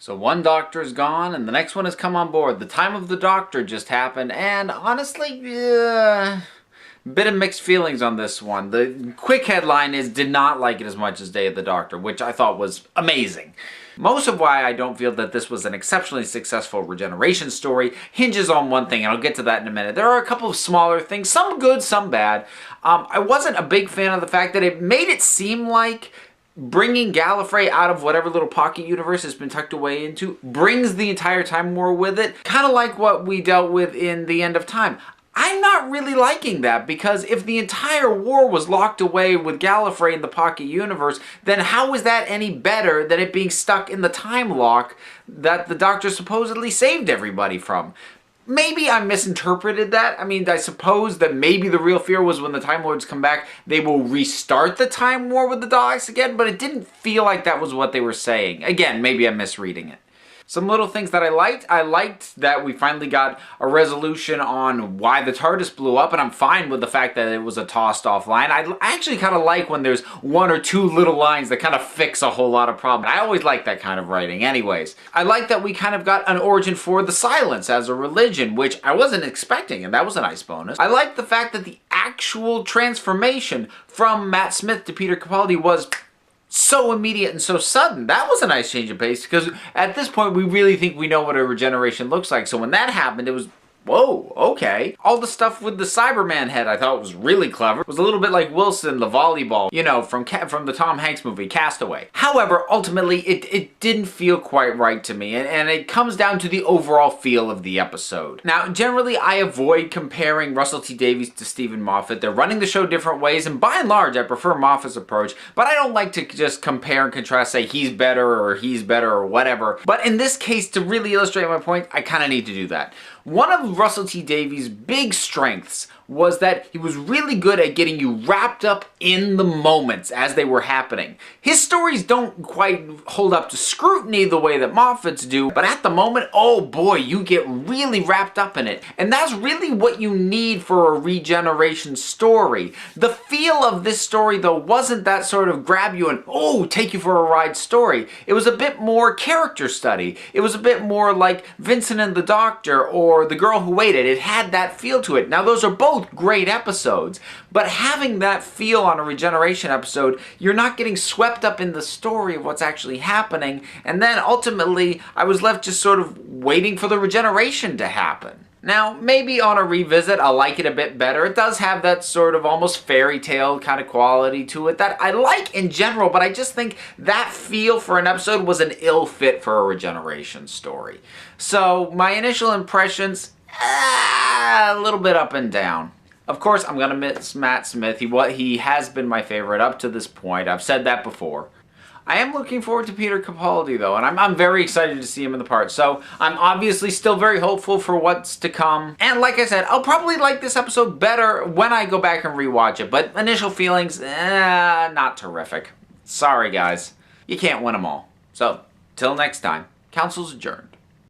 So one doctor is gone and the next one has come on board. The time of the doctor just happened, and honestly, bit of mixed feelings on this one. The quick headline is, did not like it as much as Day of the Doctor, which I thought was amazing. Most of why I don't feel that this was an exceptionally successful regeneration story hinges on one thing, and I'll get to that in a minute. There are a couple of smaller things, some good, some bad. I wasn't a big fan of the fact that it made it seem like bringing Gallifrey out of whatever little pocket universe has been tucked away into brings the entire Time War with it, kind of like what we dealt with in The End of Time. I'm not really liking that, because if the entire war was locked away with Gallifrey in the pocket universe, then how is that any better than it being stuck in the time lock that the Doctor supposedly saved everybody from? Maybe I misinterpreted that. I mean, I suppose that maybe the real fear was when the Time Lords come back, they will restart the Time War with the Daleks again, but it didn't feel like that was what they were saying. Again, maybe I'm misreading it. Some little things that I liked that we finally got a resolution on why the TARDIS blew up, and I'm fine with the fact that it was a tossed off line. I actually kind of like when there's one or two little lines that kind of fix a whole lot of problems. I always like that kind of writing anyways. I like that we kind of got an origin for the Silence as a religion, which I wasn't expecting, and that was a nice bonus. I like the fact that the actual transformation from Matt Smith to Peter Capaldi was so immediate and so sudden. That was a nice change of pace, because at this point we really think we know what a regeneration looks like. So when that happened, it was, whoa, okay. All the stuff with the Cyberman head I thought was really clever. It was a little bit like Wilson, the volleyball, you know, from the Tom Hanks movie, Castaway. However, ultimately, it didn't feel quite right to me, and it comes down to the overall feel of the episode. Now, generally, I avoid comparing Russell T Davies to Stephen Moffat. They're running the show different ways, and by and large, I prefer Moffat's approach, but I don't like to just compare and contrast, say he's better or whatever. But in this case, to really illustrate my point, I kind of need to do that. One of Russell T Davies' big strengths was that he was really good at getting you wrapped up in the moments as they were happening. His stories don't quite hold up to scrutiny the way that Moffat's do, but at the moment, oh boy, you get really wrapped up in it. And that's really what you need for a regeneration story. The feel of this story, though, wasn't that sort of grab you and, oh, take you for a ride story. It was a bit more character study. It was a bit more like Vincent and the Doctor or The Girl Who Waited. It had that feel to it. Now, those are both great episodes, but having that feel on a regeneration episode, you're not getting swept up in the story of what's actually happening, and then ultimately I was left just sort of waiting for the regeneration to happen. Now, maybe on a revisit, I'll like it a bit better. It does have that sort of almost fairy tale kind of quality to it that I like in general, but I just think that feel for an episode was an ill fit for a regeneration story. So, my initial impressions, a little bit up and down. Of course, I'm gonna miss Matt Smith. He has been my favorite up to this point. I've said that before. I am looking forward to Peter Capaldi, though, and I'm very excited to see him in the part. So I'm obviously still very hopeful for what's to come. And like I said, I'll probably like this episode better when I go back and rewatch it. But initial feelings, not terrific. Sorry, guys. You can't win them all. So, till next time, Council's adjourned.